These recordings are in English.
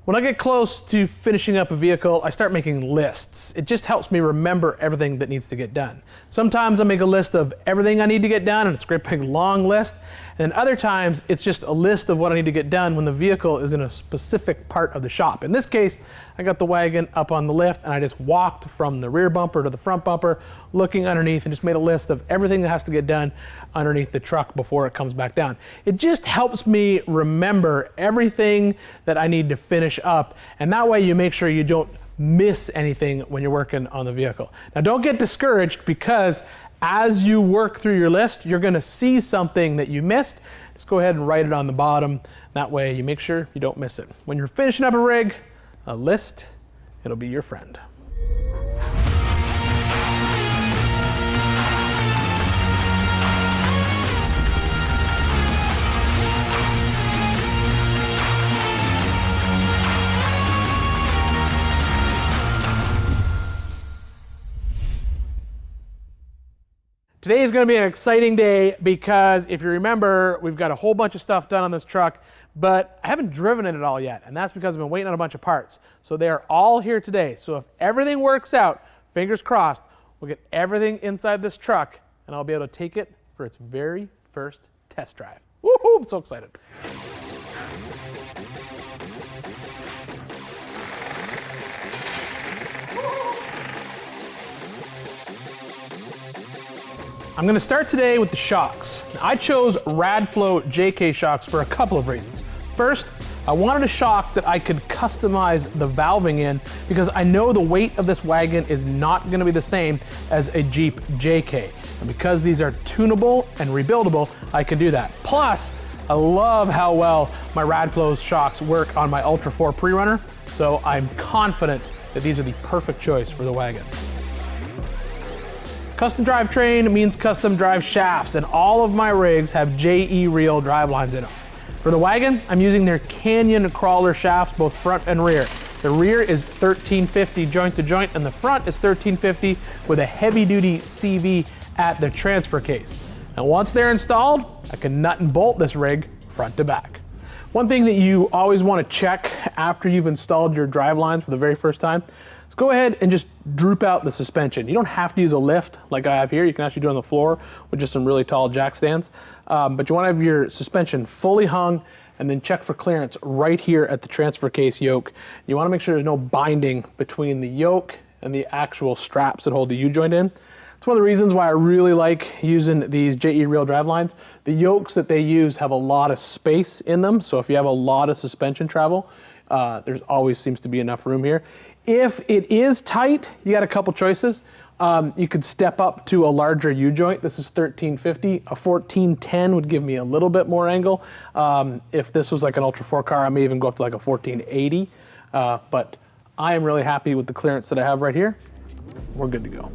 When I get close to finishing up a vehicle, I start making lists. It just helps me remember everything that needs to get done. Sometimes I make a list of everything I need to get done, and it's a great big long list. And then other times, it's just a list of what I need to get done when the vehicle is in a specific part of the shop. In this case, I got the wagon up on the lift, and I just walked from the rear bumper to the front bumper, looking underneath, and just made a list of everything that has to get done underneath the truck before it comes back down. It just helps me remember everything that I need to finish up, and that way you make sure you don't miss anything when you're working on the vehicle. Now don't get discouraged, because as you work through your list, you're gonna see something that you missed. Just go ahead and write it on the bottom. That way you make sure you don't miss it. When you're finishing up a rig, a list, it'll be your friend. Today is going to be an exciting day because if you remember, we've got a whole bunch of stuff done on this truck, but I haven't driven it at all yet, and that's because I've been waiting on a bunch of parts. So they're all here today. So if everything works out, fingers crossed, we'll get everything inside this truck, and I'll be able to take it for its very first test drive. Woohoo! I'm so excited. I'm going to start today with the shocks. I chose Radflo JK shocks for a couple of reasons. First, I wanted a shock that I could customize the valving in, because I know the weight of this wagon is not going to be the same as a Jeep JK. And because these are tunable and rebuildable, I can do that. Plus, I love how well my Radflo's shocks work on my Ultra 4 Pre-Runner, so I'm confident that these are the perfect choice for the wagon. Custom drivetrain means custom drive shafts, and all of my rigs have JE reel drive lines in them. For the wagon, I'm using their Canyon crawler shafts, both front and rear. The rear is 1350 joint to joint, and the front is 1350 with a heavy duty CV at the transfer case. And once they're installed, I can nut and bolt this rig front to back. One thing that you always want to check after you've installed your drive lines for the very first time is go ahead and just droop out the suspension. You don't have to use a lift like I have here. You can actually do it on the floor with just some really tall jack stands. But you want to have your suspension fully hung, and then check for clearance right here at the transfer case yoke. You want to make sure there's no binding between the yoke and the actual straps that hold the U-joint in. It's one of the reasons why I really like using these JE reel drive lines. The yokes that they use have a lot of space in them, so if you have a lot of suspension travel, there's always seems to be enough room here. If it is tight, you got a couple choices. You could step up to a larger U-joint. This is 1350. A 1410 would give me a little bit more angle. If this was like an Ultra 4 car, I may even go up to like a 1480. But I am really happy with the clearance that I have right here. We're good to go.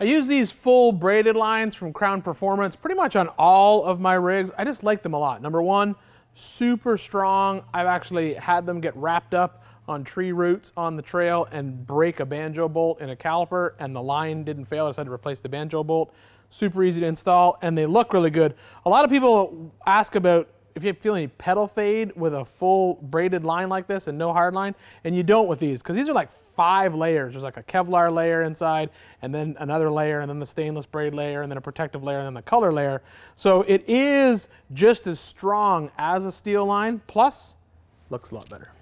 I use these full braided lines from Crown Performance pretty much on all of my rigs. I just like them a lot. Number one, super strong. I've actually had them get wrapped up on tree roots on the trail and break a banjo bolt in a caliper, and the line didn't fail. I just had to replace the banjo bolt. Super easy to install, and they look really good. A lot of people ask about if you feel any pedal fade with a full braided line like this and no hard line, and you don't with these, because these are like 5 layers. There's like a Kevlar layer inside, and then another layer, and then the stainless braid layer, and then a protective layer, and then the color layer. So it is just as strong as a steel line, plus looks a lot better.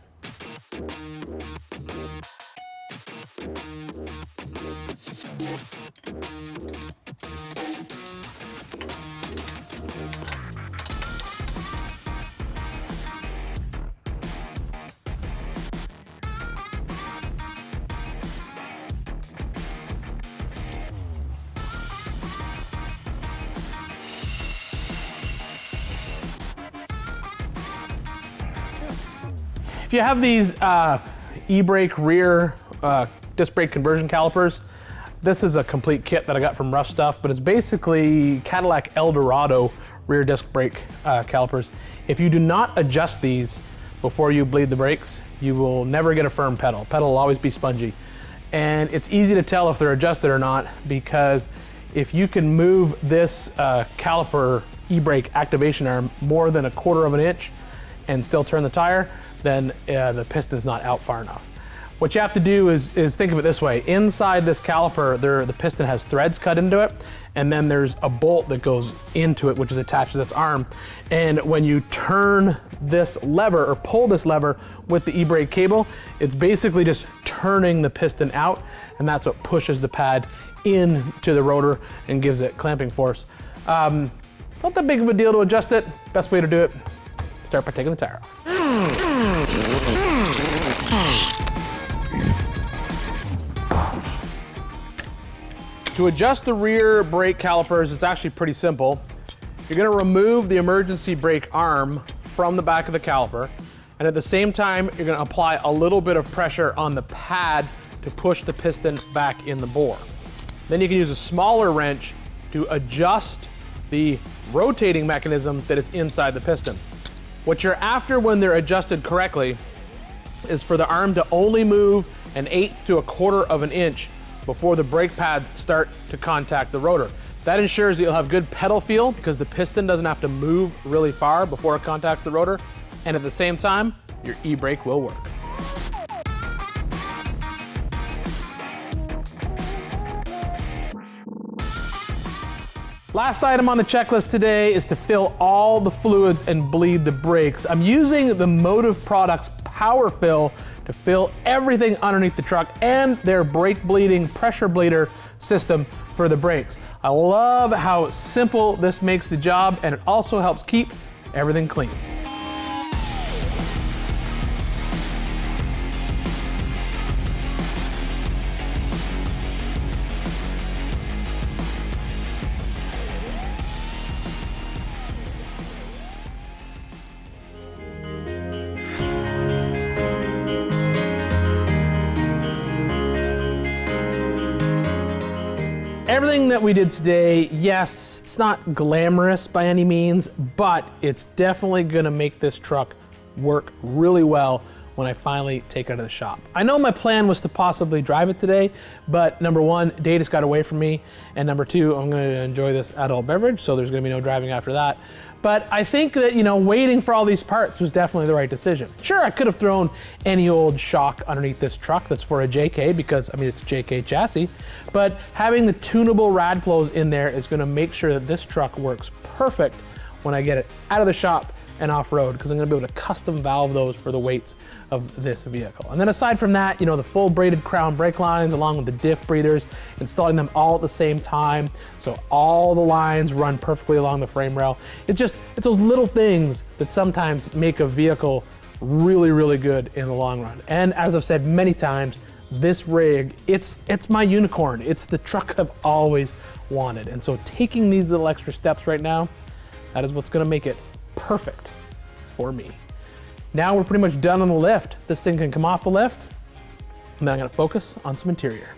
If you have these e-brake rear disc brake conversion calipers, this is a complete kit that I got from Ruff Stuff, but it's basically Cadillac Eldorado rear disc brake calipers. If you do not adjust these before you bleed the brakes, you will never get a firm pedal. Pedal will always be spongy. And it's easy to tell if they're adjusted or not, because if you can move this caliper e-brake activation arm more than 1/4 of an inch and still turn the tire, then the piston's not out far enough. What you have to do is think of it this way. Inside this caliper, the piston has threads cut into it, and then there's a bolt that goes into it, which is attached to this arm. And when you turn this lever or pull this lever with the e-brake cable, it's basically just turning the piston out, and that's what pushes the pad into the rotor and gives it clamping force. It's not that big of a deal to adjust it. Best way to do it, start by taking the tire off. To adjust the rear brake calipers, it's actually pretty simple. You're gonna remove the emergency brake arm from the back of the caliper, and at the same time, you're gonna apply a little bit of pressure on the pad to push the piston back in the bore. Then you can use a smaller wrench to adjust the rotating mechanism that is inside the piston. What you're after when they're adjusted correctly is for the arm to only move 1/8 to 1/4 of an inch before the brake pads start to contact the rotor. That ensures that you'll have good pedal feel because the piston doesn't have to move really far before it contacts the rotor, and at the same time, your e-brake will work. Last item on the checklist today is to fill all the fluids and bleed the brakes. I'm using the Motive Products Powerfill to fill everything underneath the truck and their brake bleeding pressure bleeder system for the brakes. I love how simple this makes the job, and it also helps keep everything clean. Everything that we did today, yes, it's not glamorous by any means, but it's definitely gonna make this truck work really well when I finally take it out of the shop. I know my plan was to possibly drive it today, but number one, day just got away from me, and number two, I'm gonna enjoy this adult beverage, so there's gonna be no driving after that. But I think that, waiting for all these parts was definitely the right decision. Sure, I could have thrown any old shock underneath this truck that's for a JK because, it's a JK chassis, but having the tunable Radflos in there is gonna make sure that this truck works perfect when I get it out of the shop and off-road, because I'm gonna be able to custom valve those for the weights of this vehicle. And then aside from that, the full braided crown brake lines along with the diff breathers, installing them all at the same time, so all the lines run perfectly along the frame rail. It's those little things that sometimes make a vehicle really, really good in the long run. And as I've said many times, this rig, it's my unicorn. It's the truck I've always wanted. And so taking these little extra steps right now, that is what's gonna make it perfect for me. Now we're pretty much done on the lift. This thing can come off the lift, and then I'm gonna focus on some interior.